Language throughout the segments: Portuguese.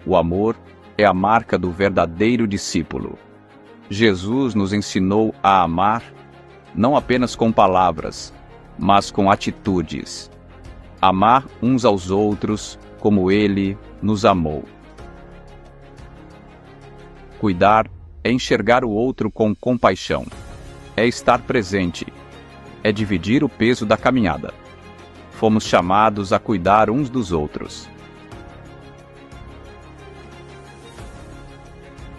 O amor é a marca do verdadeiro discípulo. Jesus nos ensinou a amar, não apenas com palavras, mas com atitudes. Amar uns aos outros como Ele nos amou. Cuidar é enxergar o outro com compaixão. É estar presente. É dividir o peso da caminhada. Fomos chamados a cuidar uns dos outros.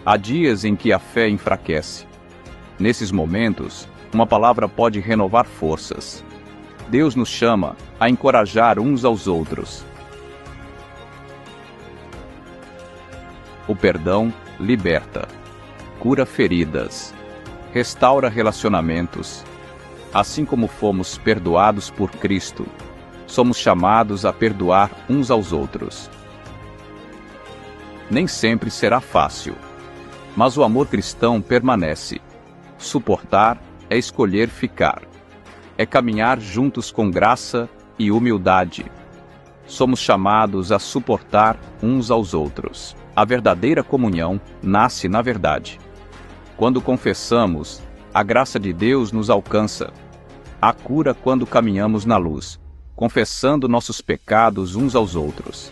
Há dias em que a fé enfraquece. Nesses momentos, uma palavra pode renovar forças. Deus nos chama a encorajar uns aos outros. O perdão liberta, cura feridas, restaura relacionamentos. Assim como fomos perdoados por Cristo, somos chamados a perdoar uns aos outros. Nem sempre será fácil, mas o amor cristão permanece. Suportar é escolher ficar. É caminhar juntos com graça e humildade. Somos chamados a suportar uns aos outros. A verdadeira comunhão nasce na verdade. Quando confessamos, a graça de Deus nos alcança. Há cura quando caminhamos na luz, confessando nossos pecados uns aos outros.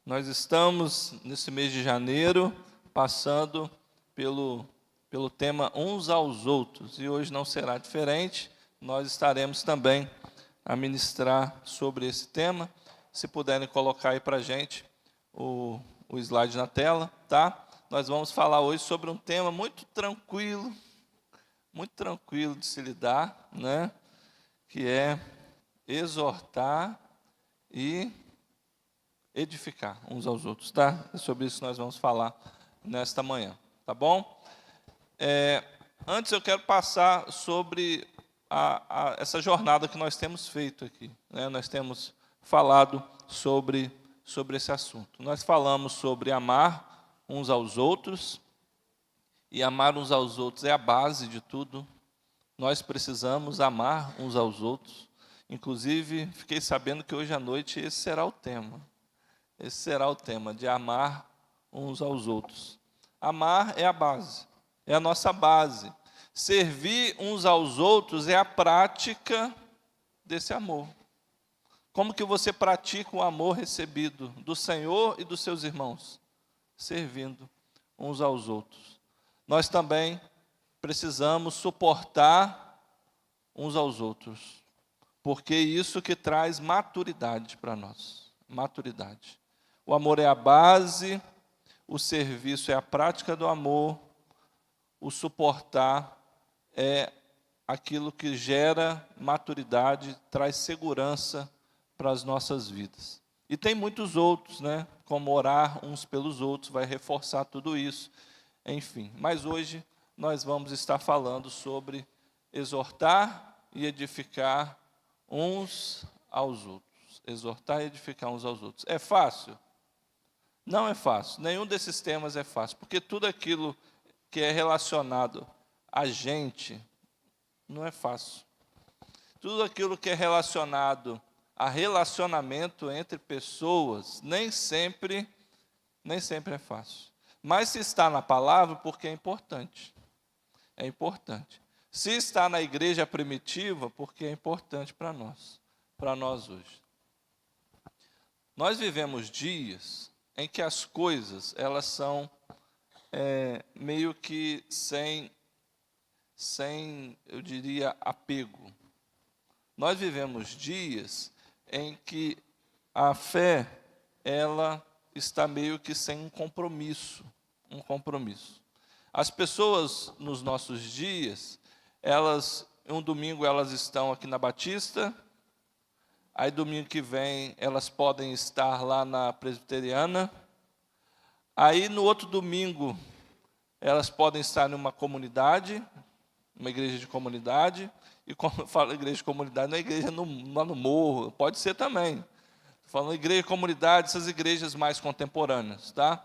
Nós estamos, nesse mês de janeiro, passando pelo tema uns aos outros. E hoje não será diferente. Nós estaremos também a ministrar sobre esse tema. Se puderem colocar aí para a gente o slide na tela, tá? Nós vamos falar hoje sobre um tema muito tranquilo de se lidar, né? Que é exortar e edificar uns aos outros, tá? É sobre isso que nós vamos falar nesta manhã, tá bom? Antes eu quero passar sobre essa jornada que nós temos feito aqui, né? Nós temos falado sobre esse assunto. Nós falamos sobre amar uns aos outros, e amar uns aos outros é a base de tudo. Nós precisamos amar uns aos outros. Inclusive, fiquei sabendo que hoje à noite esse será o tema. Esse será o tema, de amar uns aos outros. Amar é a base, é a nossa base. Servir uns aos outros é a prática desse amor. Como que você pratica o amor recebido do Senhor e dos seus irmãos? Servindo uns aos outros. Nós também precisamos suportar uns aos outros, porque é isso que traz maturidade para nós. Maturidade. O amor é a base, o serviço é a prática do amor, o suportar é aquilo que gera maturidade, traz segurança para as nossas vidas. E tem muitos outros, né? Como orar uns pelos outros, vai reforçar tudo isso, enfim. Mas hoje nós vamos estar falando sobre exortar e edificar uns aos outros. Exortar e edificar uns aos outros. É fácil? Não é fácil, nenhum desses temas é fácil, porque tudo aquilo que é relacionado a gente não é fácil. Tudo aquilo que é relacionado a relacionamento entre pessoas nem sempre é fácil. Mas se está na palavra, porque é importante. É importante. Se está na igreja primitiva, porque é importante para nós hoje. Nós vivemos dias em que as coisas, elas são meio que sem, eu diria, apego. Nós vivemos dias em que a fé, ela está meio que sem um compromisso. As pessoas, nos nossos dias, um domingo elas estão aqui na Batista, aí domingo que vem elas podem estar lá na Presbiteriana, aí no outro domingo elas podem estar numa comunidade, uma igreja de comunidade, e quando eu falo igreja de comunidade, não é igreja lá no morro, pode ser também. Estou falando igreja de comunidade, essas igrejas mais contemporâneas, tá?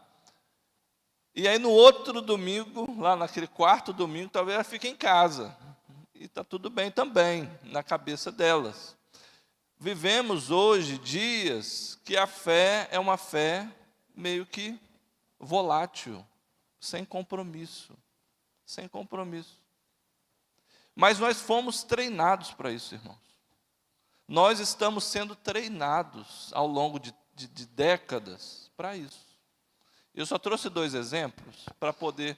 E aí no outro domingo, lá naquele quarto domingo, talvez ela fique em casa. e está tudo bem também, na cabeça delas. Vivemos hoje dias que a fé é uma fé meio que volátil, sem compromisso. Sem compromisso. Mas nós fomos treinados para isso, irmãos. Nós estamos sendo treinados ao longo de décadas para isso. Eu só trouxe 2 exemplos para poder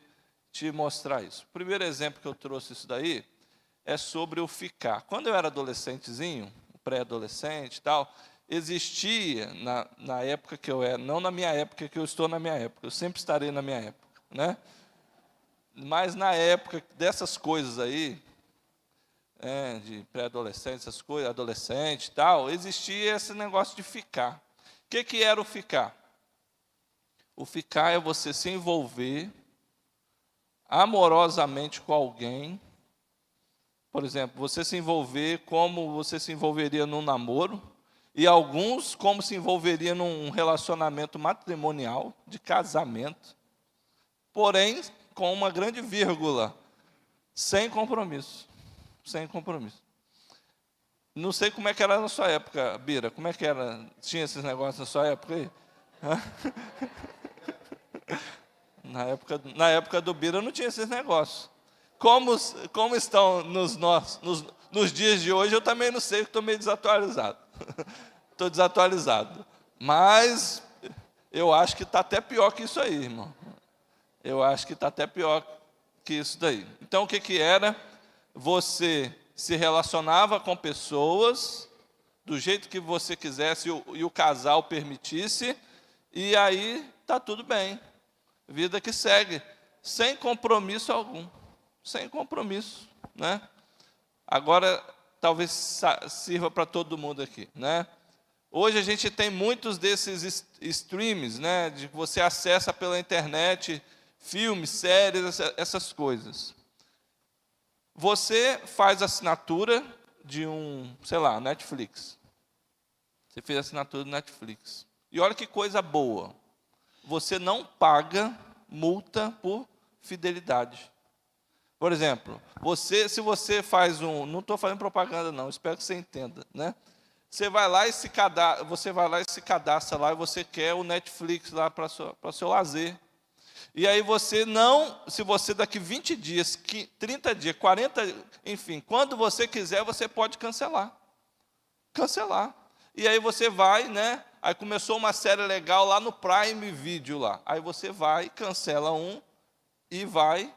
te mostrar isso. O primeiro exemplo que eu trouxe isso daí é sobre o ficar. Quando eu era adolescentezinho, pré-adolescente e tal, existia, na época que eu era, não na minha época, que eu estou na minha época, eu sempre estarei na minha época, né? Mas na época dessas coisas aí, de pré-adolescente, essas coisas, adolescente e tal, existia esse negócio de ficar. O que era o ficar? O ficar é você se envolver amorosamente com alguém. Por exemplo, você se envolver como você se envolveria num namoro, e alguns como se envolveria num relacionamento matrimonial, de casamento, porém, com uma grande vírgula, sem compromisso. Sem compromisso. Não sei como é que era na sua época, Bira. Como é que era? Tinha esses negócios na sua época aí? Na época do Bira não tinha esses negócios. Como estão nos dias de hoje, eu também não sei, estou meio desatualizado. Estou desatualizado. Mas eu acho que está até pior que isso aí, irmão. Eu acho que está até pior que isso daí. Então, o que era? Você se relacionava com pessoas do jeito que você quisesse e o casal permitisse, e aí está tudo bem. Vida que segue, sem compromisso algum. Sem compromisso, né? Agora, talvez sirva para todo mundo aqui, né? Hoje a gente tem muitos desses streams, né? De que você acessa pela internet filmes, séries, essas coisas. Você faz assinatura de Netflix. Você fez assinatura do Netflix. E olha que coisa boa. Você não paga multa por fidelidade. Por exemplo, se você faz não estou fazendo propaganda não, espero que você entenda, né? Você vai lá e se cadastra lá e você quer o Netflix lá para o seu lazer. E aí se você daqui 20 dias, 30 dias, 40, enfim, quando você quiser, você pode cancelar. Cancelar. E aí você vai, né? Aí começou uma série legal lá no Prime Video lá. Aí você vai, cancela um e vai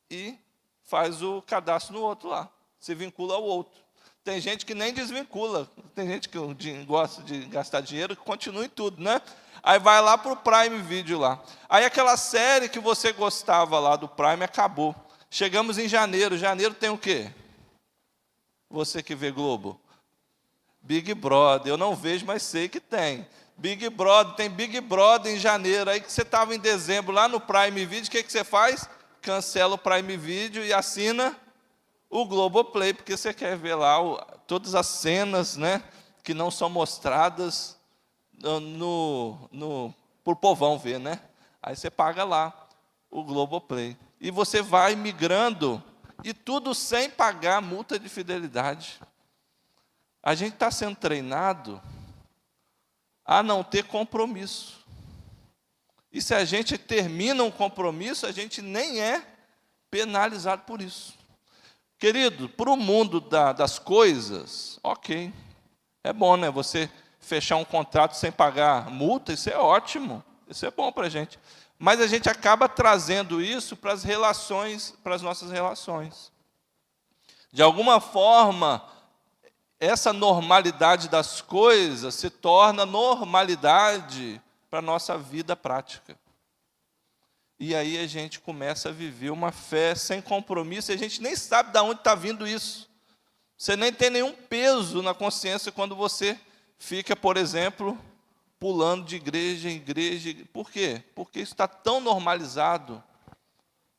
e faz o cadastro no outro lá. Se vincula ao outro. Tem gente que nem desvincula. Tem gente que gosta de gastar dinheiro que continua em tudo, né? Aí vai lá para o Prime Video lá. Aí aquela série que você gostava lá do Prime acabou. Chegamos em janeiro. Janeiro tem o quê? Você que vê Globo. Big Brother. Eu não vejo, mas sei que tem. Big Brother. Tem Big Brother em janeiro. Aí que você estava em dezembro lá no Prime Video, o que você faz? Cancela o Prime Video e assina o Globoplay, porque você quer ver lá todas as cenas, né, que não são mostradas por povão ver, né? Aí você paga lá o Globoplay. E você vai migrando, e tudo sem pagar multa de fidelidade. A gente está sendo treinado a não ter compromisso. E se a gente termina um compromisso, a gente nem é penalizado por isso. Querido, para o mundo das coisas, ok. É bom, né? Você fechar um contrato sem pagar multa, isso é ótimo. Isso é bom para a gente. Mas a gente acaba trazendo isso para as relações, para as nossas relações. De alguma forma, essa normalidade das coisas se torna normalidade para a nossa vida prática. E aí a gente começa a viver uma fé sem compromisso, e a gente nem sabe de onde está vindo isso. Você nem tem nenhum peso na consciência quando você fica, por exemplo, pulando de igreja em igreja. Por quê? Porque isso está tão normalizado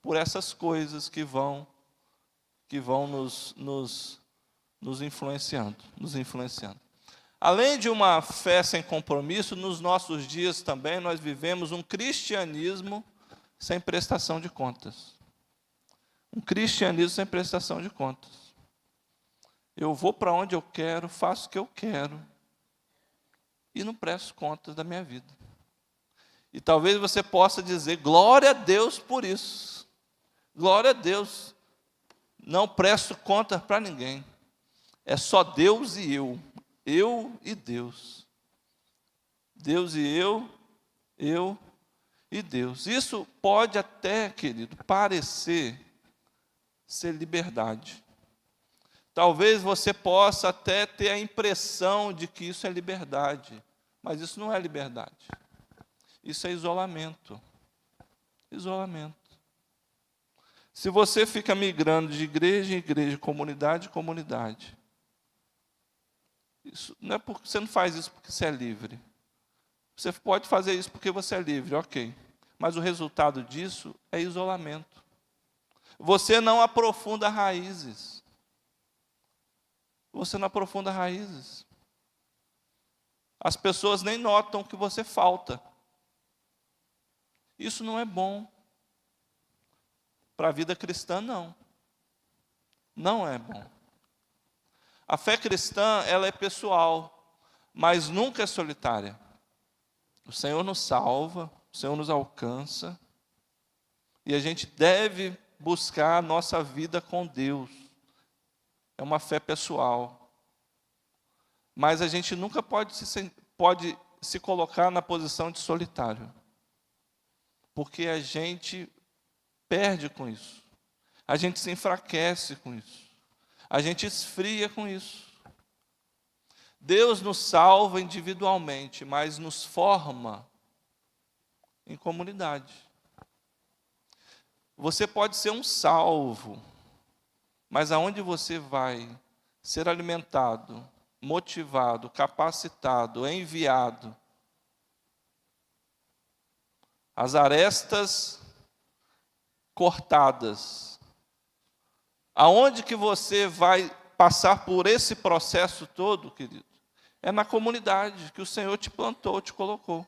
por essas coisas que vão nos influenciando, Além de uma fé sem compromisso, nos nossos dias também nós vivemos um cristianismo sem prestação de contas. Um cristianismo sem prestação de contas. Eu vou para onde eu quero, faço o que eu quero e não presto contas da minha vida. E talvez você possa dizer, glória a Deus por isso. Glória a Deus. Não presto conta para ninguém. É só Deus e eu e Deus. Deus e eu e Deus. Isso pode até, querido, parecer ser liberdade. Talvez você possa até ter a impressão de que isso é liberdade, mas isso não é liberdade. Isso é isolamento. Isolamento. Se você fica migrando de igreja em igreja, comunidade em comunidade, isso não é porque você não faz isso porque você é livre. Você pode fazer isso porque você é livre, ok. Mas o resultado disso é isolamento. Você não aprofunda raízes. Você não aprofunda raízes. As pessoas nem notam que você falta. Isso não é bom. Para a vida cristã, não. Não é bom. A fé cristã, ela é pessoal, mas nunca é solitária. O Senhor nos salva, o Senhor nos alcança, e a gente deve buscar a nossa vida com Deus. É uma fé pessoal. Mas a gente nunca pode se colocar na posição de solitário. Porque a gente perde com isso. A gente se enfraquece com isso. A gente esfria com isso. Deus nos salva individualmente, mas nos forma em comunidade. Você pode ser um salvo, mas aonde você vai ser alimentado, motivado, capacitado, enviado, as arestas cortadas, aonde que você vai passar por esse processo todo, querido? É na comunidade que o Senhor te plantou, te colocou.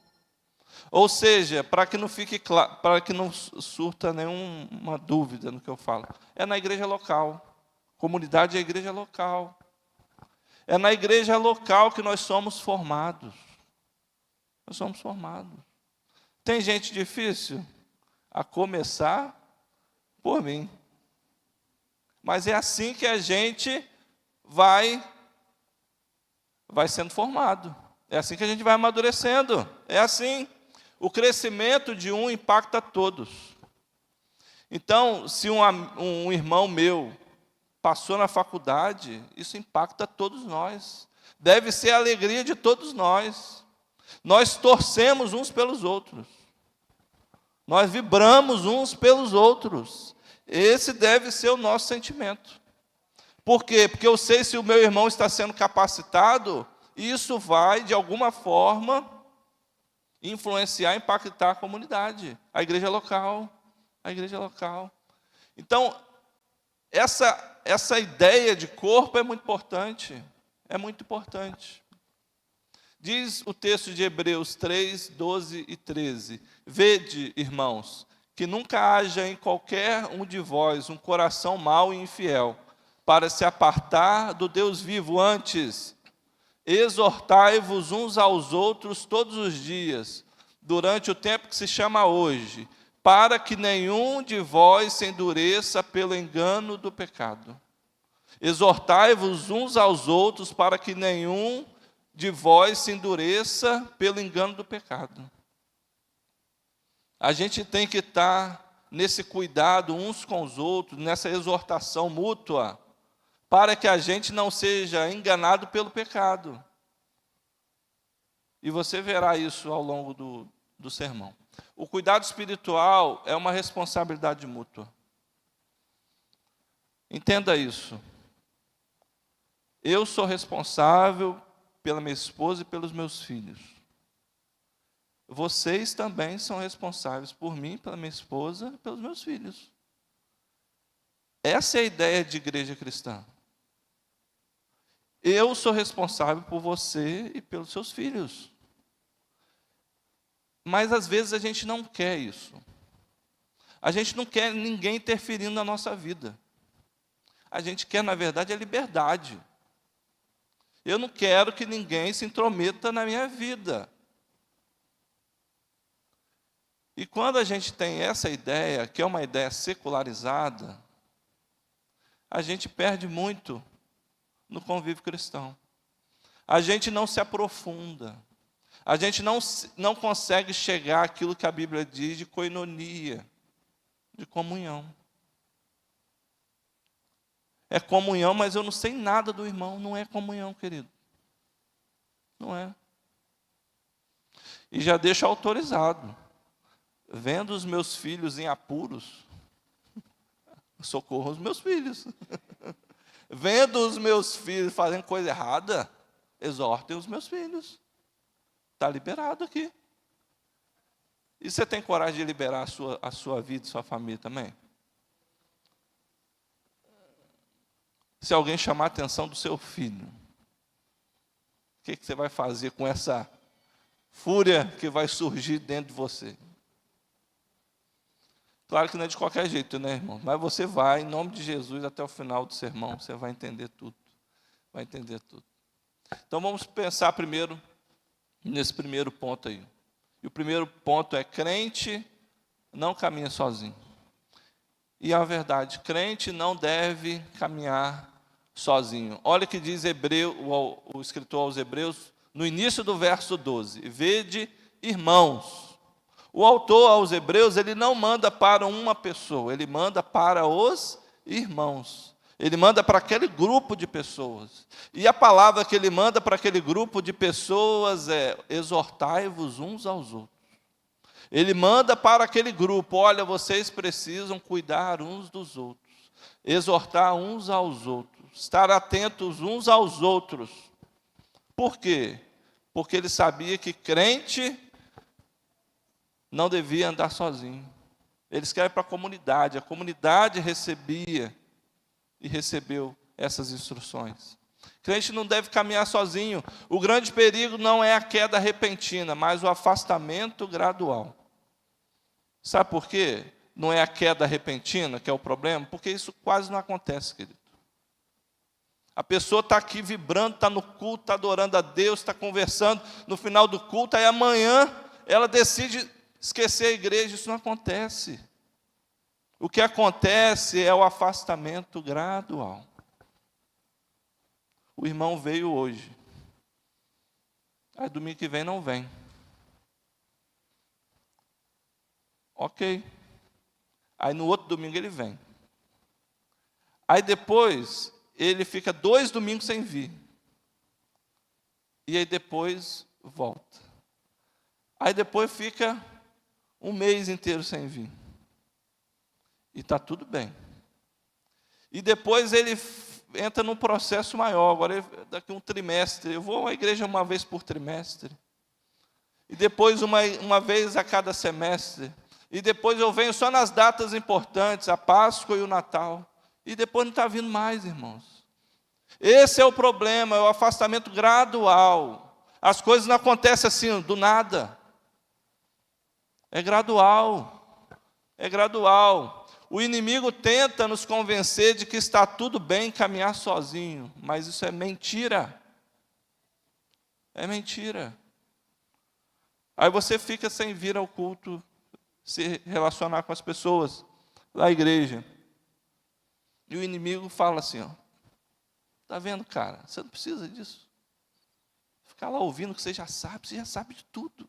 Ou seja, para que não fique claro, para que não surta nenhuma dúvida no que eu falo, é na igreja local. Comunidade é a igreja local. É na igreja local que nós somos formados. Nós somos formados. Tem gente difícil? A começar por mim. Mas é assim que a gente vai sendo formado. É assim que a gente vai amadurecendo. É assim. O crescimento de um impacta todos. Então, se um irmão meu passou na faculdade, isso impacta todos nós. Deve ser a alegria de todos nós. Nós torcemos uns pelos outros. Nós vibramos uns pelos outros. Esse deve ser o nosso sentimento. Por quê? Porque eu sei se o meu irmão está sendo capacitado, isso vai, de alguma forma, influenciar, impactar a comunidade, a igreja local. A igreja local. Então, essa ideia de corpo é muito importante. É muito importante. Diz o texto de Hebreus 3, 12 e 13. Vede, irmãos, que nunca haja em qualquer um de vós um coração mau e infiel, para se apartar do Deus vivo. Antes, exortai-vos uns aos outros todos os dias, durante o tempo que se chama hoje, para que nenhum de vós se endureça pelo engano do pecado. Exortai-vos uns aos outros, para que nenhum de vós se endureça pelo engano do pecado. A gente tem que estar nesse cuidado uns com os outros, nessa exortação mútua, para que a gente não seja enganado pelo pecado. E você verá isso ao longo do sermão. O cuidado espiritual é uma responsabilidade mútua. Entenda isso. Eu sou responsável pela minha esposa e pelos meus filhos. Vocês também são responsáveis por mim, pela minha esposa e pelos meus filhos. Essa é a ideia de igreja cristã. Eu sou responsável por você e pelos seus filhos. Mas às vezes a gente não quer isso. A gente não quer ninguém interferindo na nossa vida. A gente quer, na verdade, a liberdade. Eu não quero que ninguém se intrometa na minha vida. E quando a gente tem essa ideia, que é uma ideia secularizada, a gente perde muito no convívio cristão. A gente não se aprofunda. A gente não consegue chegar àquilo que a Bíblia diz de koinonia, de comunhão. É comunhão, mas eu não sei nada do irmão. Não é comunhão, querido. Não é. E já deixo autorizado. Vendo os meus filhos em apuros, socorro os meus filhos. Vendo os meus filhos fazendo coisa errada, exortem os meus filhos. Está liberado aqui. E você tem coragem de liberar a sua vida e sua família também? Se alguém chamar a atenção do seu filho, o que você vai fazer com essa fúria que vai surgir dentro de você? Claro que não é de qualquer jeito, né, irmão? Mas você vai, em nome de Jesus, até o final do sermão, você vai entender tudo. Vai entender tudo. Então vamos pensar primeiro nesse primeiro ponto aí. E o primeiro ponto é: crente não caminha sozinho. E a verdade, crente não deve caminhar sozinho. Olha o que diz o escritor aos Hebreus, no início do verso 12. Vede, irmãos. O autor aos Hebreus, ele não manda para uma pessoa, ele manda para os irmãos. Ele manda para aquele grupo de pessoas. E a palavra que ele manda para aquele grupo de pessoas é: exortai-vos uns aos outros. Ele manda para aquele grupo: olha, vocês precisam cuidar uns dos outros, exortar uns aos outros, estar atentos uns aos outros. Por quê? Porque ele sabia que crente não devia andar sozinho. Ele escreve para a comunidade recebia e recebeu essas instruções. Crente não deve caminhar sozinho. O grande perigo não é a queda repentina, mas o afastamento gradual. Sabe por quê? Não é a queda repentina que é o problema? Porque isso quase não acontece, querido. A pessoa está aqui vibrando, está no culto, está adorando a Deus, está conversando no final do culto, aí amanhã ela decide esquecer a igreja. Isso não acontece. O que acontece é o afastamento gradual. O irmão veio hoje, aí domingo que vem não vem. Ok. Aí no outro domingo ele vem. Aí depois ele fica 2 domingos sem vir. E aí depois volta. Aí depois fica 1 mês inteiro sem vir. E está tudo bem. E depois ele entra num processo maior. Agora, daqui a um trimestre, eu vou à igreja uma vez por trimestre. E depois uma vez a cada semestre. E depois eu venho só nas datas importantes, a Páscoa e o Natal. E depois não está vindo mais, irmãos. Esse é o problema, é o afastamento gradual. As coisas não acontecem assim, do nada. É gradual. É gradual. O inimigo tenta nos convencer de que está tudo bem caminhar sozinho, mas isso é mentira. É mentira. Aí você fica sem vir ao culto, se relacionar com as pessoas da igreja. E o inimigo fala assim, ó: está vendo, cara? Você não precisa disso. Ficar lá ouvindo que você já sabe de tudo.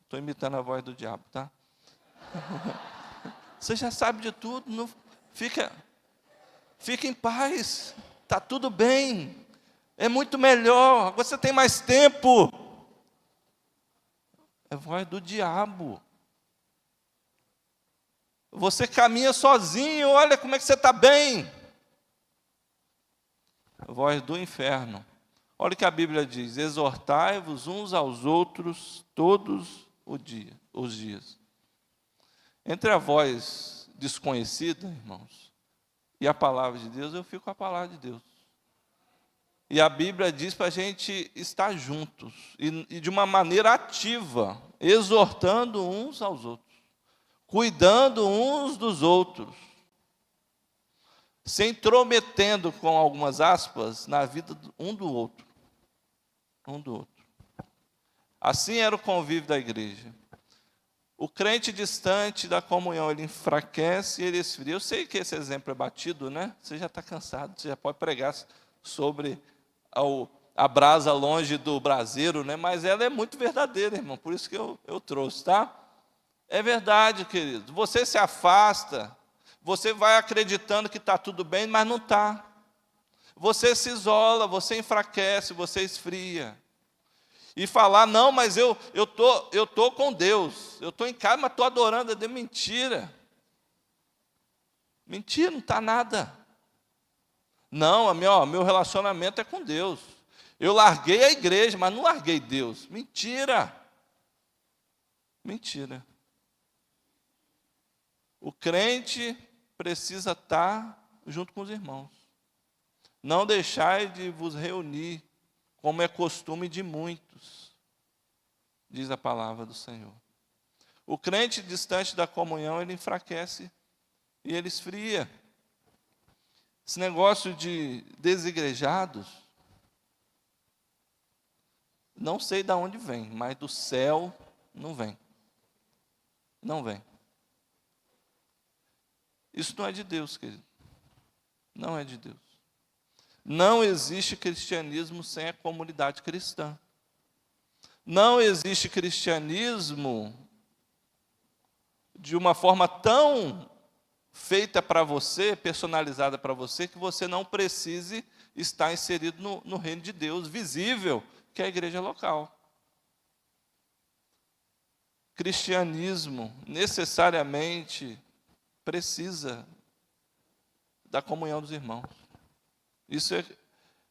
Estou imitando a voz do diabo, tá? Você já sabe de tudo, não, fica em paz, está tudo bem, é muito melhor, você tem mais tempo. É a voz do diabo. Você caminha sozinho, olha como é que você está bem. A voz do inferno. Olha o que a Bíblia diz: exortai-vos uns aos outros todos os dias. Entre a voz desconhecida, irmãos, e a palavra de Deus, eu fico com a palavra de Deus. E a Bíblia diz para a gente estar juntos, e de uma maneira ativa, exortando uns aos outros. cuidando uns dos outros, se intrometendo, com algumas aspas, na vida um do outro. Um do outro. Assim era o convívio da igreja. O crente distante da comunhão, ele enfraquece e ele esfria. Eu sei que esse exemplo é batido, né? Você já está cansado, você já pode pregar sobre a brasa longe do braseiro, né? Mas ela é muito verdadeira, irmão, por isso que eu trouxe, tá? É verdade, querido. Você se afasta, você vai acreditando que está tudo bem, mas não está. Você se isola, você enfraquece, você esfria. E falar, não, mas eu tô com Deus, eu estou em casa, mas estou adorando a Deus. Mentira. Mentira, não está nada. Não, meu relacionamento é com Deus. Eu larguei a igreja, mas não larguei Deus. Mentira. Mentira. O crente precisa estar junto com os irmãos. Não deixai de vos reunir, como é costume de muitos, diz a palavra do Senhor. O crente distante da comunhão, ele enfraquece e ele esfria. Esse negócio de desigrejados, não sei de onde vem, mas do céu não vem. Não vem. Isso não é de Deus, querido. Não é de Deus. Não existe cristianismo sem a comunidade cristã. Não existe cristianismo de uma forma tão feita para você, personalizada para você, que você não precise estar inserido no reino de Deus, visível, que é a igreja local. Cristianismo necessariamente precisa da comunhão dos irmãos.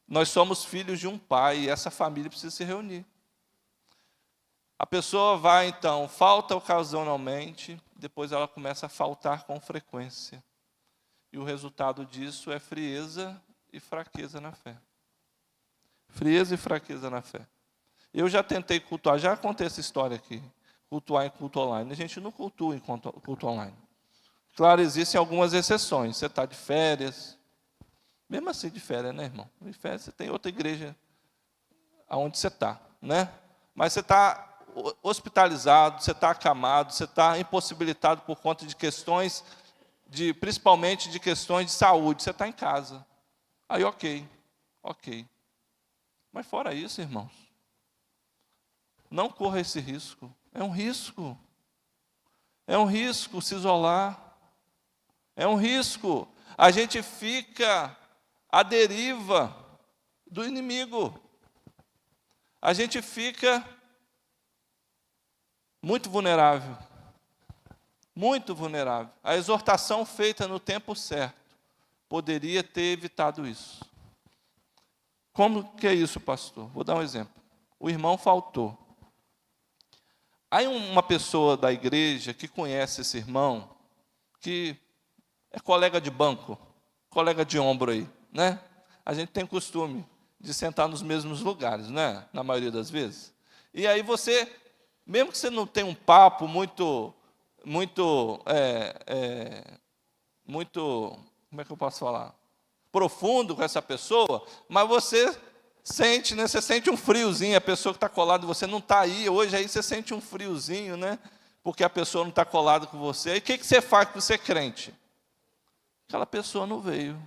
Nós somos filhos de um pai, e essa família precisa se reunir. A pessoa vai, então, falta ocasionalmente, depois ela começa a faltar com frequência. E o resultado disso é frieza e fraqueza na fé. Frieza e fraqueza na fé. Eu já tentei cultuar, já contei essa história aqui, cultuar em culto online. A gente não cultua em culto online. Claro, existem algumas exceções. Você está de férias, mesmo assim de férias, né, irmão? De férias você tem outra igreja aonde você está, né? Mas você está hospitalizado, você está acamado, você está impossibilitado por conta de questões, principalmente de questões de saúde, você está em casa. Aí, ok. Mas fora isso, irmãos, não corra esse risco. É um risco. É um risco se isolar. É um risco. A gente fica à deriva do inimigo. A gente fica muito vulnerável. Muito vulnerável. A exortação feita no tempo certo poderia ter evitado isso. Como que é isso, pastor? Vou dar um exemplo. O irmão faltou. Aí uma pessoa da igreja que conhece esse irmão, que é colega de banco, colega de ombro aí, né? A gente tem costume de sentar nos mesmos lugares, né? Na maioria das vezes. E aí você, mesmo que você não tenha um papo muito, como é que eu posso falar? Profundo com essa pessoa, mas você sente, né? Você sente um friozinho, a pessoa que está colada, você não está aí, hoje aí você sente um friozinho, né? Porque a pessoa não está colada com você. E o que você faz com você crente? Aquela pessoa não veio.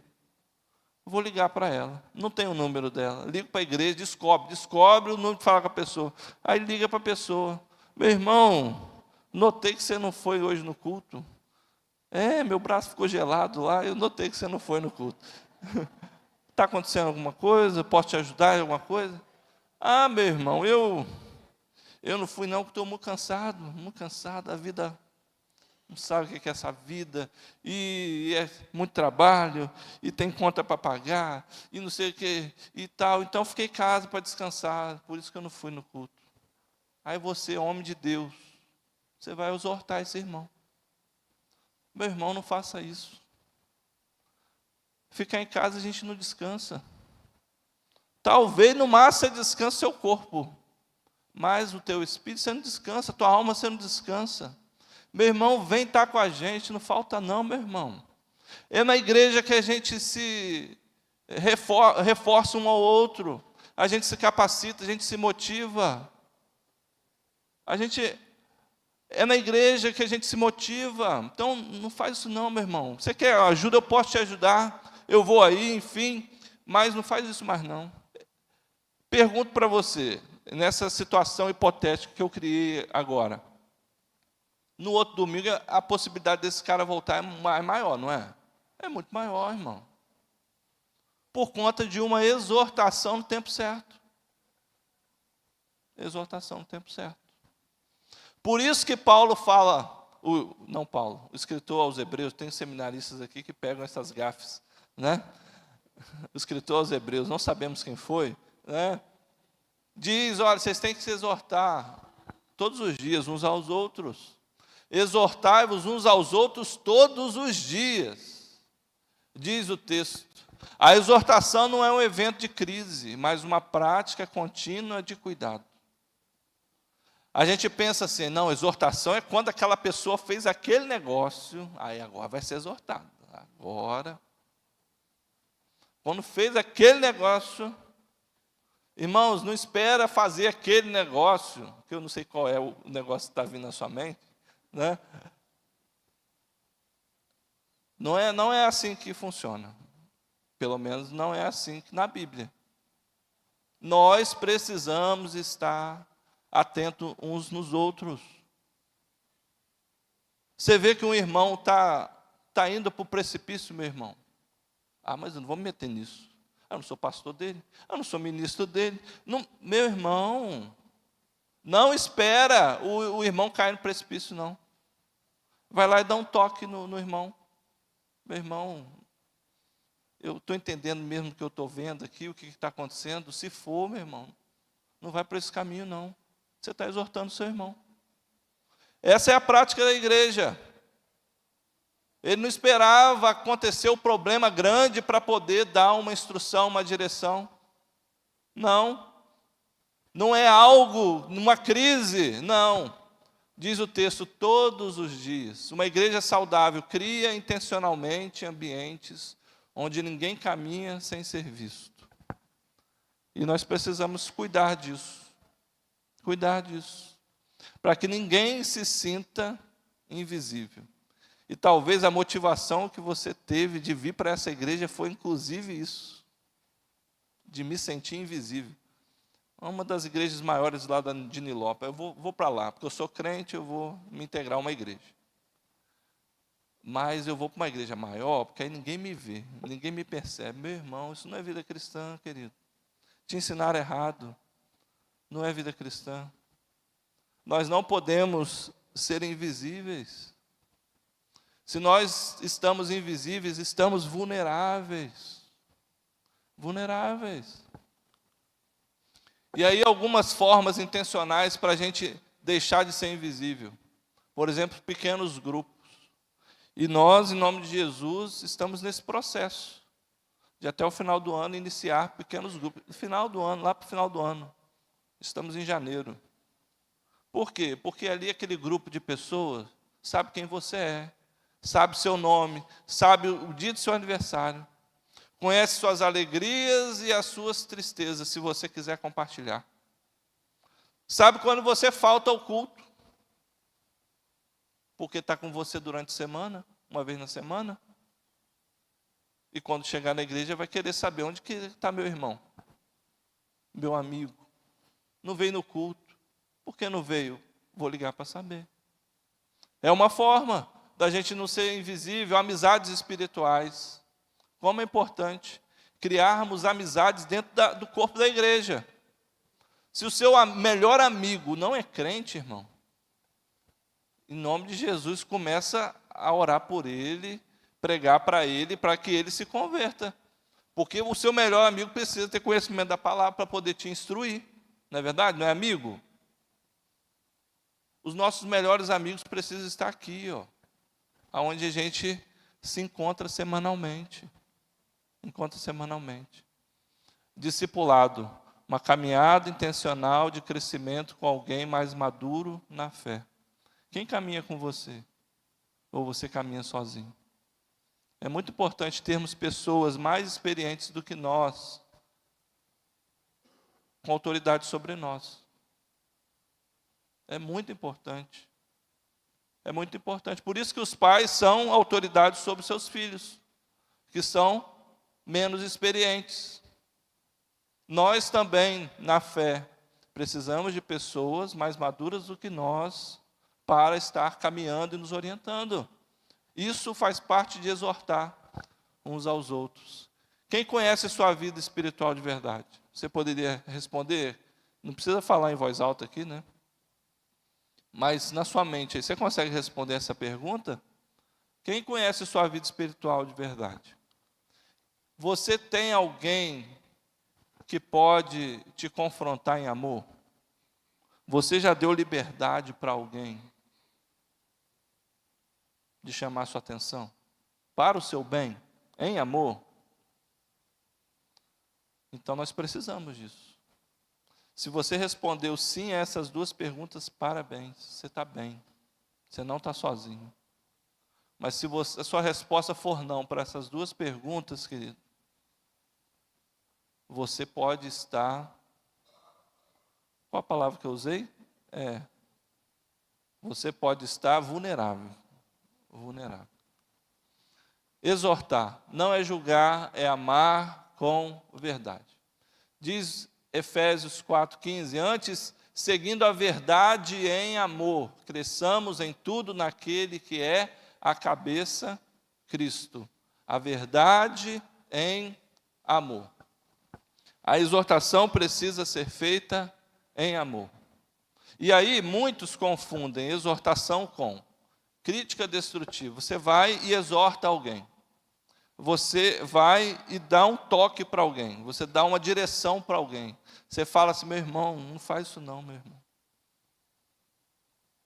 Vou ligar para ela. Não tem o número dela. Ligo para a igreja, descobre o número de falar com a pessoa. Aí liga para a pessoa. Meu irmão, notei que você não foi hoje no culto. Meu braço ficou gelado lá, eu notei que você não foi no culto. Está acontecendo alguma coisa? Posso te ajudar em alguma coisa? Ah, meu irmão, eu não fui não, porque estou muito cansado, a vida, não sabe o que é essa vida, e é muito trabalho, e tem conta para pagar, e não sei o que, e tal, então fiquei em casa para descansar, por isso que eu não fui no culto. Aí você, homem de Deus, você vai exortar esse irmão. Meu irmão, não faça isso. Ficar em casa a gente não descansa. Talvez no máximo você descansa seu corpo, mas o teu espírito você não descansa, tua alma você não descansa. Meu irmão, vem estar com a gente, não falta não, meu irmão. É na igreja que a gente se reforça um ao outro, a gente se capacita, a gente se motiva. É na igreja que a gente se motiva. Então, não faz isso não, meu irmão. Você quer ajuda, eu posso te ajudar. Eu vou aí, enfim. Mas não faz isso mais não. Pergunto para você, nessa situação hipotética que eu criei agora. No outro domingo, a possibilidade desse cara voltar é maior, não é? É muito maior, irmão. Por conta de uma exortação no tempo certo. Exortação no tempo certo. Por isso que Paulo fala, o escritor aos Hebreus, tem seminaristas aqui que pegam essas gafes, né? O escritor aos Hebreus, não sabemos quem foi, né? Diz, olha, vocês têm que se exortar todos os dias uns aos outros. Exortai-vos uns aos outros todos os dias, diz o texto. A exortação não é um evento de crise, mas uma prática contínua de cuidado. A gente pensa assim, não, exortação é quando aquela pessoa fez aquele negócio, aí agora vai ser exortado. Agora, quando fez aquele negócio, irmãos, não espera fazer aquele negócio, que eu não sei qual é o negócio que está vindo na sua mente, né? Não é assim que funciona. Pelo menos não é assim que na Bíblia. Nós precisamos estar atentos uns nos outros. Você vê que um irmão está indo para o precipício, meu irmão. Ah, mas eu não vou me meter nisso. Eu não sou pastor dele, eu não sou ministro dele. Não, meu irmão, não espera o irmão cair no precipício, não. Vai lá e dá um toque no irmão. Meu irmão, eu estou entendendo mesmo o que eu estou vendo aqui, o que está acontecendo. Se for, meu irmão, não vai para esse caminho, não. Você está exortando o seu irmão. Essa é a prática da igreja. Ele não esperava acontecer o problema grande para poder dar uma instrução, uma direção. Não. Não é algo, numa crise, não. Diz o texto, todos os dias. Uma igreja saudável cria intencionalmente ambientes onde ninguém caminha sem ser visto. E nós precisamos cuidar disso. Cuidar disso. Para que ninguém se sinta invisível. E talvez a motivação que você teve de vir para essa igreja foi inclusive isso. De me sentir invisível. Uma das igrejas maiores lá de Nilópolis. Eu vou para lá, porque eu sou crente, eu vou me integrar a uma igreja. Mas eu vou para uma igreja maior, porque aí ninguém me vê, ninguém me percebe. Meu irmão, isso não é vida cristã, querido. Te ensinaram errado. Não é vida cristã. Nós não podemos ser invisíveis. Se nós estamos invisíveis, estamos vulneráveis. Vulneráveis. E aí algumas formas intencionais para a gente deixar de ser invisível. Por exemplo, pequenos grupos. E nós, em nome de Jesus, estamos nesse processo. De até o final do ano iniciar pequenos grupos. No final do ano, lá para o final do ano. Estamos em janeiro. Por quê? Porque ali aquele grupo de pessoas sabe quem você é. Sabe seu nome. Sabe o dia do seu aniversário. Conhece suas alegrias e as suas tristezas, se você quiser compartilhar. Sabe quando você falta ao culto. Porque está com você durante a semana, uma vez na semana. E quando chegar na igreja vai querer saber onde que está meu irmão, meu amigo. Não veio no culto. Por que não veio? Vou ligar para saber. É uma forma da gente não ser invisível, amizades espirituais. Como é importante criarmos amizades dentro do corpo da igreja. Se o seu melhor amigo não é crente, irmão, em nome de Jesus, começa a orar por ele, pregar para que ele se converta. Porque o seu melhor amigo precisa ter conhecimento da palavra para poder te instruir. Não é verdade? Não é amigo? Os nossos melhores amigos precisam estar aqui, onde a gente se encontra semanalmente. Discipulado, uma caminhada intencional de crescimento com alguém mais maduro na fé. Quem caminha com você? Ou você caminha sozinho? É muito importante termos pessoas mais experientes do que nós, com autoridade sobre nós. É muito importante. É muito importante. Por isso que os pais são autoridades sobre seus filhos, que são menos experientes. Nós também, na fé, precisamos de pessoas mais maduras do que nós para estar caminhando e nos orientando. Isso faz parte de exortar uns aos outros. Quem conhece a sua vida espiritual de verdade? Você poderia responder? Não precisa falar em voz alta aqui, né? Mas na sua mente, você consegue responder essa pergunta? Quem conhece a sua vida espiritual de verdade? Você tem alguém que pode te confrontar em amor? Você já deu liberdade para alguém de chamar sua atenção para o seu bem, em amor? Então nós precisamos disso. Se você respondeu sim a essas duas perguntas, parabéns, você está bem, você não está sozinho. Mas se a sua resposta for não para essas duas perguntas, querido, você pode estar, qual a palavra que eu usei? Você pode estar vulnerável. Vulnerável. Exortar não é julgar, é amar com verdade. Diz Efésios 4,15, antes, seguindo a verdade em amor, cresçamos em tudo naquele que é a cabeça, Cristo. A verdade em amor. A exortação precisa ser feita em amor. E aí muitos confundem exortação com crítica destrutiva. Você vai e exorta alguém. Você vai e dá um toque para alguém. Você dá uma direção para alguém. Você fala assim, meu irmão, não faz isso não, meu irmão.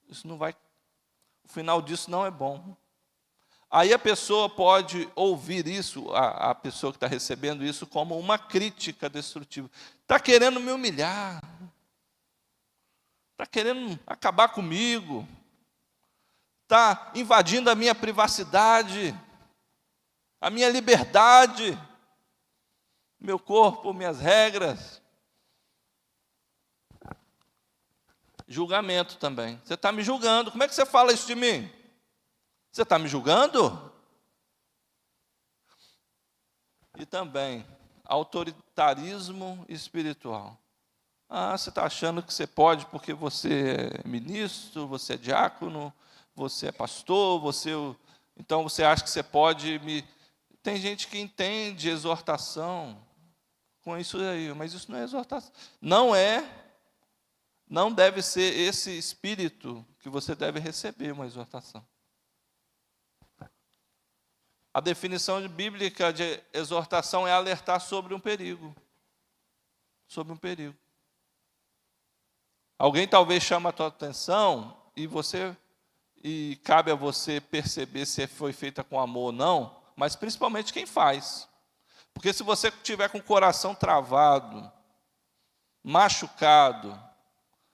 Isso não vai... O final disso não é bom. Aí a pessoa pode ouvir isso, a pessoa que está recebendo isso, como uma crítica destrutiva. Está querendo me humilhar. Está querendo acabar comigo. Está invadindo a minha privacidade, a minha liberdade, meu corpo, minhas regras. Julgamento também. Você está me julgando. Como é que você fala isso de mim? Você está me julgando? E também, autoritarismo espiritual. Você está achando que você pode porque você é ministro, você é diácono, você é pastor, então você acha que você pode me... Tem gente que entende exortação com isso aí, mas isso não é exortação. Não deve ser esse espírito que você deve receber uma exortação. A definição bíblica de exortação é alertar sobre um perigo. Sobre um perigo. Alguém talvez chama a tua atenção e cabe a você perceber se foi feita com amor ou não, mas principalmente quem faz. Porque se você estiver com o coração travado, machucado,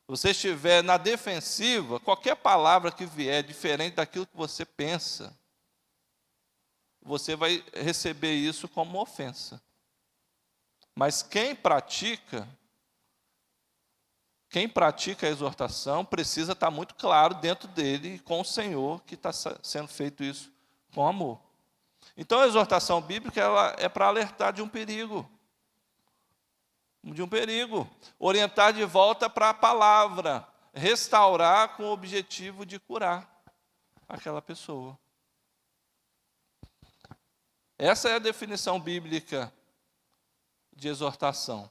você estiver na defensiva, qualquer palavra que vier diferente daquilo que você pensa, você vai receber isso como ofensa. Mas quem pratica a exortação precisa estar muito claro dentro dele, com o Senhor, que está sendo feito isso com amor. Então a exortação bíblica ela é para alertar de um perigo. Orientar de volta para a palavra, restaurar com o objetivo de curar aquela pessoa. Essa é a definição bíblica de exortação.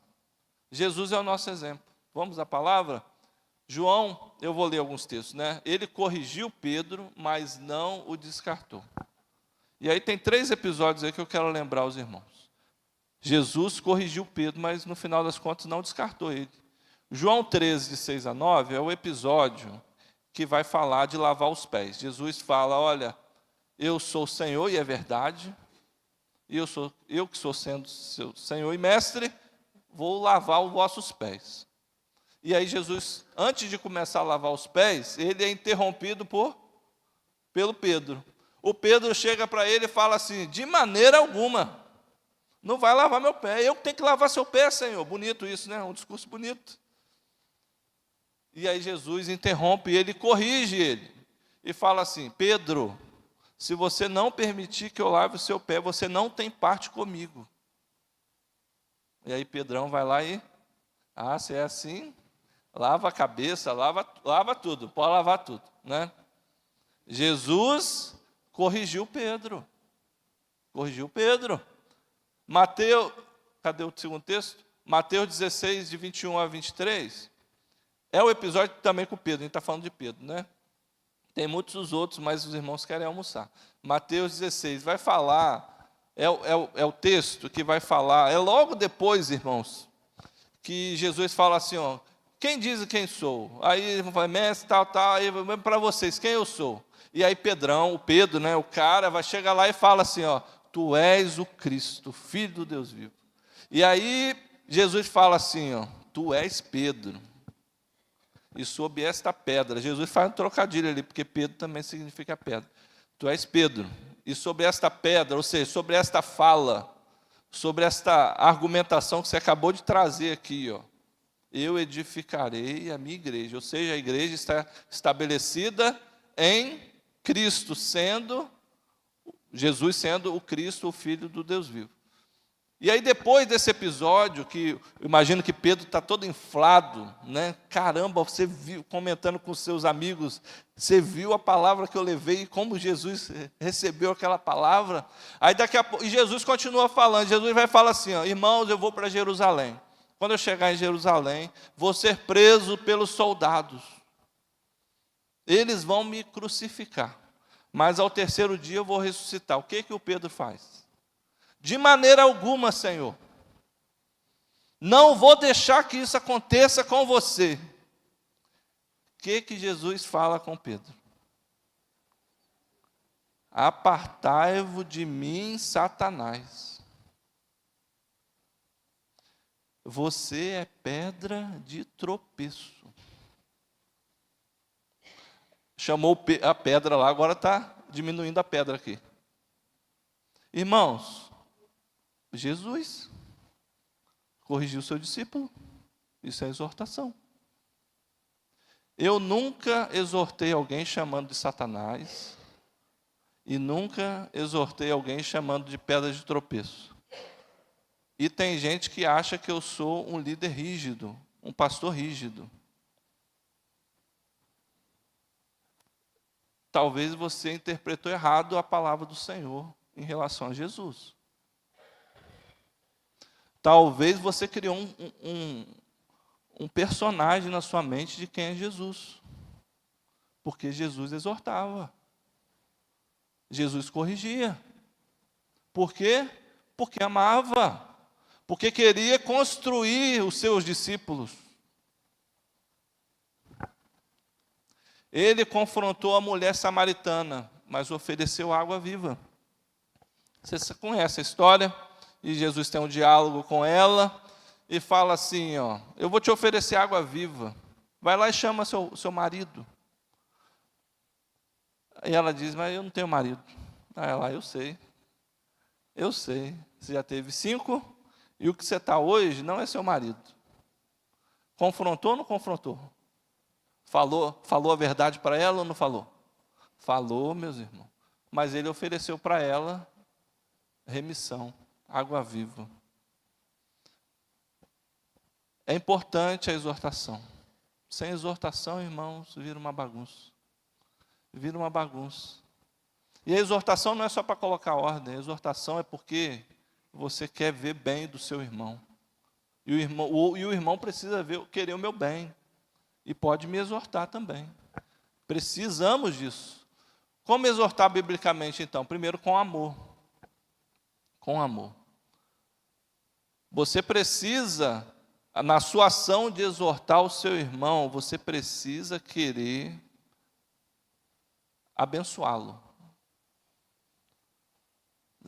Jesus é o nosso exemplo. Vamos à palavra? João, eu vou ler alguns textos, né? Ele corrigiu Pedro, mas não o descartou. E aí tem 3 episódios aí que eu quero lembrar aos irmãos. Jesus corrigiu Pedro, mas no final das contas não descartou ele. João 13, de 6 a 9, é o episódio que vai falar de lavar os pés. Jesus fala, olha, eu sou o Senhor, e é verdade, e eu que sou sendo seu Senhor e Mestre, vou lavar os vossos pés. E aí Jesus, antes de começar a lavar os pés, ele é interrompido pelo Pedro. O Pedro chega para ele e fala assim: de maneira alguma, não vai lavar meu pé, eu tenho que lavar seu pé, Senhor. Bonito isso, né? Um discurso bonito. E aí Jesus interrompe ele, corrige ele, e fala assim: Pedro, se você não permitir que eu lave o seu pé, você não tem parte comigo. E aí Pedrão vai lá e, se é assim, lava a cabeça, lava tudo, pode lavar tudo, né? Jesus corrigiu Pedro. Mateus, cadê o segundo texto? Mateus 16, de 21 a 23. É o episódio também com Pedro, a gente está falando de Pedro, né? Tem muitos outros, mas os irmãos querem almoçar. Mateus 16 vai falar, é o texto que vai falar, é logo depois, irmãos, que Jesus fala assim, ó, quem diz quem sou? Aí eles vão falar, mestre, tal, aí para vocês, quem eu sou? E aí o Pedro, né, o cara, vai chegar lá e fala assim, ó, tu és o Cristo, Filho do Deus vivo. E aí Jesus fala assim, ó, tu és Pedro, e sob esta pedra, Jesus faz um trocadilho ali, porque Pedro também significa pedra. Tu és Pedro, e sobre esta pedra, ou seja, sobre esta fala, sobre esta argumentação que você acabou de trazer aqui, ó, eu edificarei a minha igreja, ou seja, a igreja está estabelecida em Cristo, Jesus sendo o Cristo, o Filho do Deus vivo. E aí depois desse episódio, que eu imagino que Pedro está todo inflado, né? Caramba, você viu, comentando com seus amigos, você viu a palavra que eu levei, como Jesus recebeu aquela palavra. Aí daqui a pouco, e Jesus continua falando, Jesus vai falar assim, ó, irmãos, eu vou para Jerusalém. Quando eu chegar em Jerusalém, vou ser preso pelos soldados. Eles vão me crucificar, mas ao terceiro dia eu vou ressuscitar. O que o Pedro faz? De maneira alguma, Senhor, não vou deixar que isso aconteça com você. O que Jesus fala com Pedro? Apartai-vos de mim, Satanás. Você é pedra de tropeço. Chamou a pedra lá, agora está diminuindo a pedra aqui. Irmãos, Jesus corrigiu o seu discípulo. Isso é exortação. Eu nunca exortei alguém chamando de Satanás e nunca exortei alguém chamando de pedra de tropeço. E tem gente que acha que eu sou um líder rígido, um pastor rígido. Talvez você interpretou errado a palavra do Senhor em relação a Jesus. Talvez você criou um personagem na sua mente de quem é Jesus. Porque Jesus exortava. Jesus corrigia. Por quê? Porque amava. Porque queria construir os seus discípulos. Ele confrontou a mulher samaritana, mas ofereceu água viva. Você conhece a história? E Jesus tem um diálogo com ela e fala assim, ó, eu vou te oferecer água viva. Vai lá e chama seu marido. E ela diz, mas eu não tenho marido. Aí ela, eu sei. Você já teve 5 e o que você está hoje não é seu marido. Confrontou ou não confrontou? Falou a verdade para ela ou não falou? Falou, meus irmãos. Mas ele ofereceu para ela remissão, água viva. É importante a exortação. Sem exortação, irmãos, vira uma bagunça. Vira uma bagunça. E a exortação não é só para colocar ordem. A exortação é porque você quer ver bem do seu irmão. E o irmão precisa querer o meu bem. E pode me exortar também. Precisamos disso. Como exortar biblicamente, então? Primeiro, com amor. Com amor. Você precisa, na sua ação de exortar o seu irmão, você precisa querer abençoá-lo.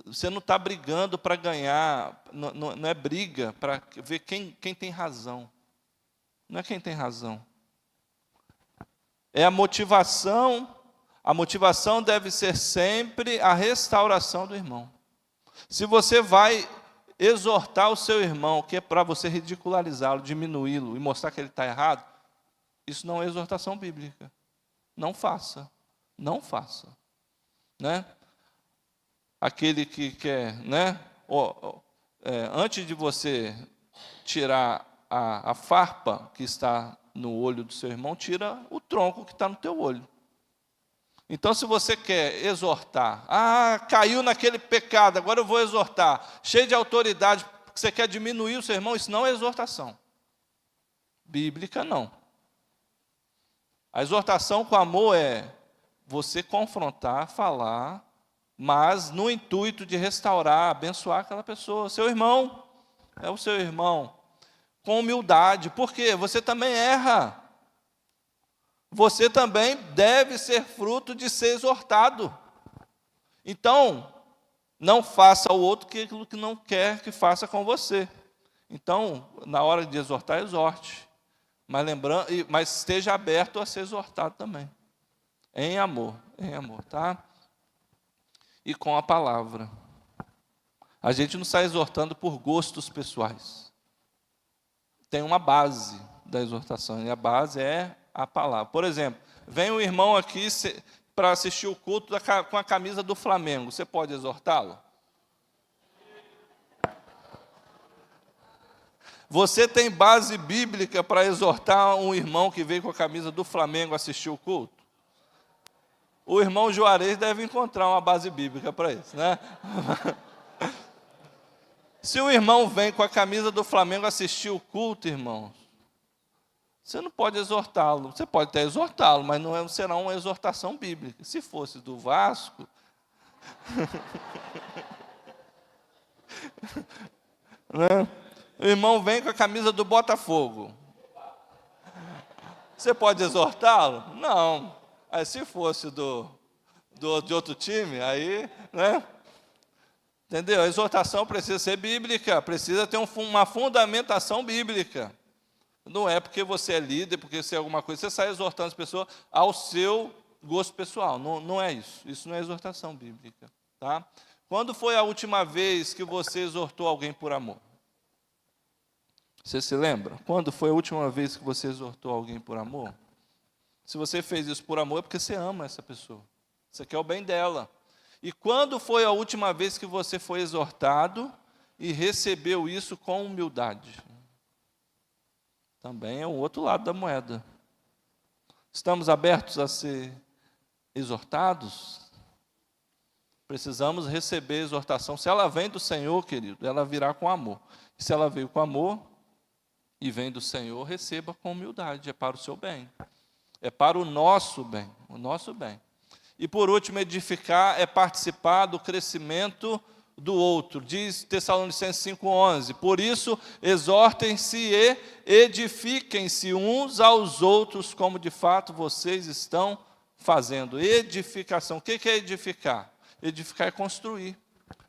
Você não está brigando para ganhar, não é briga para ver quem tem razão. não é quem tem razão. É a motivação deve ser sempre a restauração do irmão. Se você vai exortar o seu irmão, que é para você ridicularizá-lo, diminuí-lo e mostrar que ele está errado, isso não é exortação bíblica. Não faça. Não faça. Né? Aquele que quer, né? Antes de você tirar a farpa que está no olho do seu irmão, tira o tronco que está no teu olho. Então, se você quer exortar, caiu naquele pecado, agora eu vou exortar, cheio de autoridade, porque você quer diminuir o seu irmão, isso não é exortação. Bíblica, não. A exortação com amor é você confrontar, falar, mas no intuito de restaurar, abençoar aquela pessoa. Seu irmão, é o seu irmão, com humildade, porque você também erra. Você também deve ser fruto de ser exortado. Então, não faça ao outro aquilo que não quer que faça com você. Então, na hora de exortar, exorte. Mas esteja aberto a ser exortado também. Em amor, tá? E com a palavra. A gente não sai exortando por gostos pessoais. Tem uma base da exortação, e a base é a palavra. Por exemplo, vem um irmão aqui para assistir o culto com a camisa do Flamengo. Você pode exortá-lo? Você tem base bíblica para exortar um irmão que veio com a camisa do Flamengo assistir o culto? O irmão Juarez deve encontrar uma base bíblica para isso, né? Se o irmão vem com a camisa do Flamengo assistir o culto, irmãos, você não pode exortá-lo. Você pode até exortá-lo, mas não será uma exortação bíblica. Se fosse do Vasco... né? O irmão vem com a camisa do Botafogo. Você pode exortá-lo? Não. Aí, se fosse de outro time, aí... né? Entendeu? A exortação precisa ser bíblica, precisa ter uma fundamentação bíblica. Não é porque você é líder, porque você é alguma coisa, você sai exortando as pessoas ao seu gosto pessoal. Não é isso. Isso não é exortação bíblica. Tá? Quando foi a última vez que você exortou alguém por amor? Você se lembra? Quando foi a última vez que você exortou alguém por amor? Se você fez isso por amor, é porque você ama essa pessoa. Você quer o bem dela. E quando foi a última vez que você foi exortado e recebeu isso com humildade? Também é o outro lado da moeda. Estamos abertos a ser exortados? Precisamos receber a exortação. Se ela vem do Senhor, querido, ela virá com amor. E se ela veio com amor e vem do Senhor, receba com humildade. É para o seu bem. É para o nosso bem. O nosso bem. E por último, edificar é participar do crescimento do outro. Diz Tessalonicenses 5,11. Por isso, exortem-se e edifiquem-se uns aos outros, como de fato vocês estão fazendo. Edificação. O que é edificar? Edificar é construir.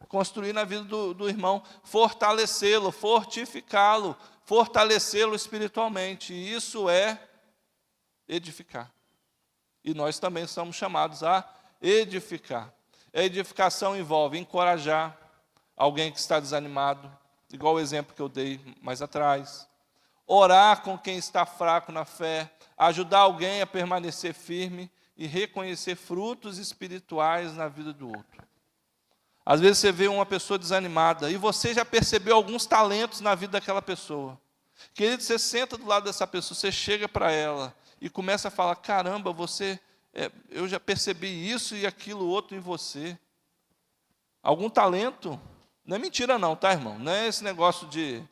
Construir na vida do irmão. Fortalecê-lo, fortificá-lo, fortalecê-lo espiritualmente. E isso é edificar. E nós também somos chamados a edificar. A edificação envolve encorajar alguém que está desanimado, igual o exemplo que eu dei mais atrás. Orar com quem está fraco na fé, ajudar alguém a permanecer firme e reconhecer frutos espirituais na vida do outro. Às vezes você vê uma pessoa desanimada e você já percebeu alguns talentos na vida daquela pessoa. Querido, você senta do lado dessa pessoa, você chega para ela e começa a falar, caramba, eu já percebi isso e aquilo outro em você. Algum talento? Não é mentira não, tá, irmão? Não é esse negócio de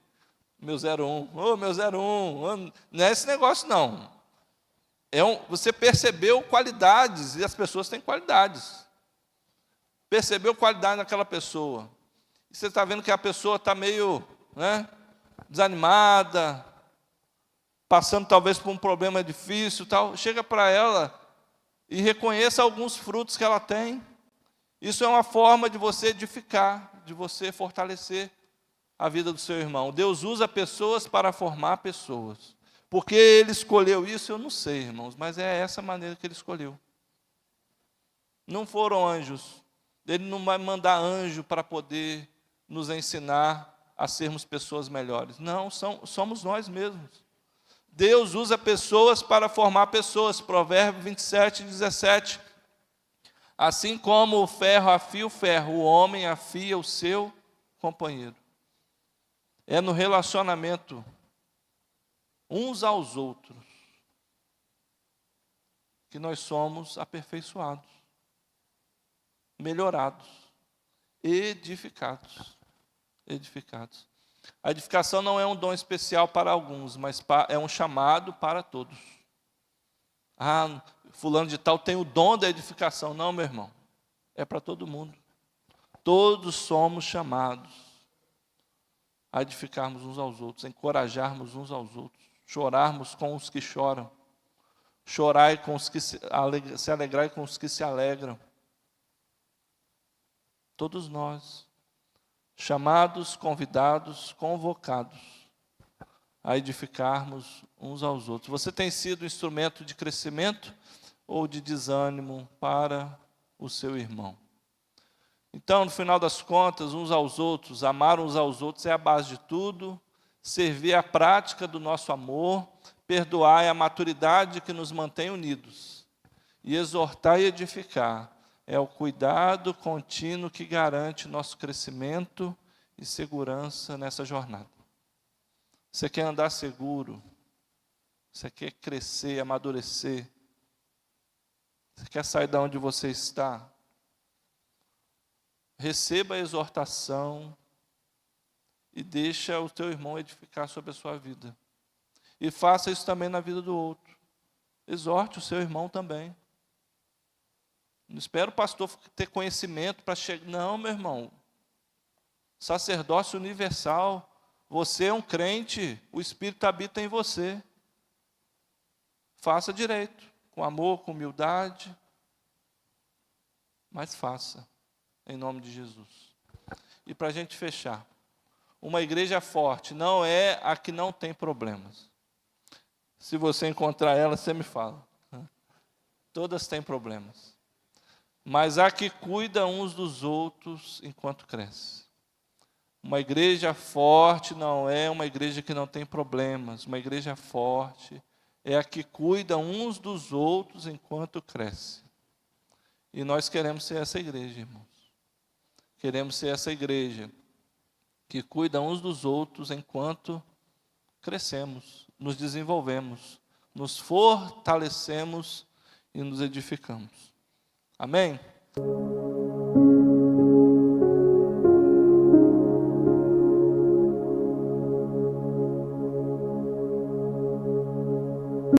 meu 01, meu 01, não é esse negócio não. Você percebeu qualidades, e as pessoas têm qualidades. Percebeu qualidade naquela pessoa. E você está vendo que a pessoa está meio, né, desanimada, passando talvez por um problema difícil, tal. Chega para ela e reconheça alguns frutos que ela tem. Isso é uma forma de você edificar, de você fortalecer a vida do seu irmão. Deus usa pessoas para formar pessoas. Porque ele escolheu isso, eu não sei, irmãos, mas é essa maneira que ele escolheu. Não foram anjos. Ele não vai mandar anjo para poder nos ensinar a sermos pessoas melhores. Não, somos nós mesmos. Deus usa pessoas para formar pessoas. Provérbios 27, 17. Assim como o ferro afia o ferro, o homem afia o seu companheiro. É no relacionamento uns aos outros que nós somos aperfeiçoados, melhorados, edificados. A edificação não é um dom especial para alguns, mas é um chamado para todos. Ah, fulano de tal tem o dom da edificação. Não, meu irmão, é para todo mundo. Todos somos chamados a edificarmos uns aos outros, a encorajarmos uns aos outros, chorarmos com os que choram, chorar com os que se alegrar com os que se alegram. Todos nós, chamados, convidados, convocados a edificarmos uns aos outros. Você tem sido instrumento de crescimento ou de desânimo para o seu irmão? Então, no final das contas, uns aos outros, amar uns aos outros é a base de tudo. Servir a prática do nosso amor, perdoar é a maturidade que nos mantém unidos. E exortar e edificar é o cuidado contínuo que garante nosso crescimento e segurança nessa jornada. Você quer andar seguro? Você quer crescer, amadurecer? Você quer sair de onde você está? Receba a exortação e deixa o teu irmão edificar sobre a sua vida. E faça isso também na vida do outro. Exorte o seu irmão também. Não espera o pastor ter conhecimento para chegar. Não, meu irmão. Sacerdócio universal. Você é um crente, o Espírito habita em você. Faça direito, com amor, com humildade. Mas faça, em nome de Jesus. E para a gente fechar, uma igreja forte não é a que não tem problemas. Se você encontrar ela, você me fala. Todas têm problemas. Mas a que cuida uns dos outros enquanto cresce. Uma igreja forte não é uma igreja que não tem problemas. Uma igreja forte é a que cuida uns dos outros enquanto cresce. E nós queremos ser essa igreja, irmãos. Queremos ser essa igreja que cuida uns dos outros enquanto crescemos, nos desenvolvemos, nos fortalecemos e nos edificamos. Amém?